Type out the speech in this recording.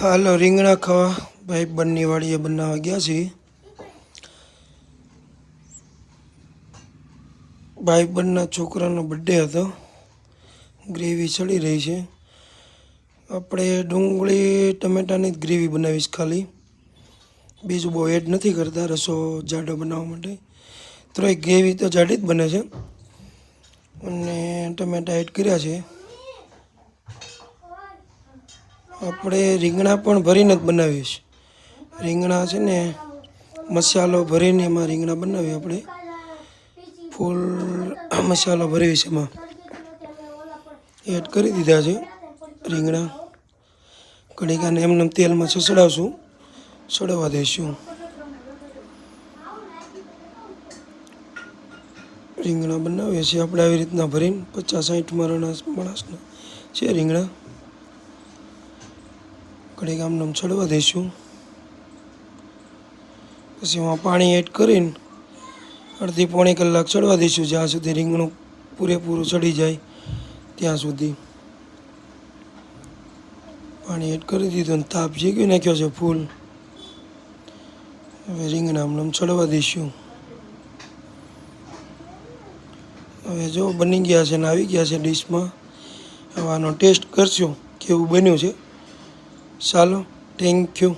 હાલો રીંગણા ખાવા ભાઈ બંની વાડીએ બનાવવા ગયા છીએ. ભાઈ બંધના છોકરાનો બર્થડે હતો. ગ્રેવી ચડી રહી છે. આપણે ડુંગળી ટમેટાની જ ગ્રેવી બનાવીશ ખાલી, બીજું બહુ એડ નથી કરતા રસો જાડો બનાવવા માટે. તો એ ગ્રેવી તો જાડી જ બને છે અને ટમેટા એડ કર્યા છે. આપણે રીંગણા પણ ભરીને જ બનાવીશ. રીંગણા છે ને મસાલો ભરીને એમાં રીંગણા બનાવીએ આપણે. ફૂલ મસાલો ભરીશ એમાં એડ કરી દીધા છે રીંગણા. ઘડીક આને એમને તેલમાં સસડાવશું, સડવા દઈશું. રીંગણા બનાવીએ છીએ આપણે આવી રીતના ભરીને. 50-60 માણસના છે રીંગણા. ઘડીક આમને ચડવા દઈશું. પછી એમાં પાણી એડ કરીને અડધી પોણી કલાક ચડવા દઈશું, જ્યાં સુધી રીંગણું પૂરેપૂરું ચડી જાય ત્યાં સુધી. પાણી એડ કરી દીધું અને તાપ જીગી નાખ્યો છે ફૂલ. હવે રીંગણા આમને ચડવા દઈશું. હવે જો બની ગયા છે ને આવી ગયા છે ડીશમાં. હવે આનો ટેસ્ટ કરશું કેવું બન્યું છે. ચાલો, થેન્ક યુ.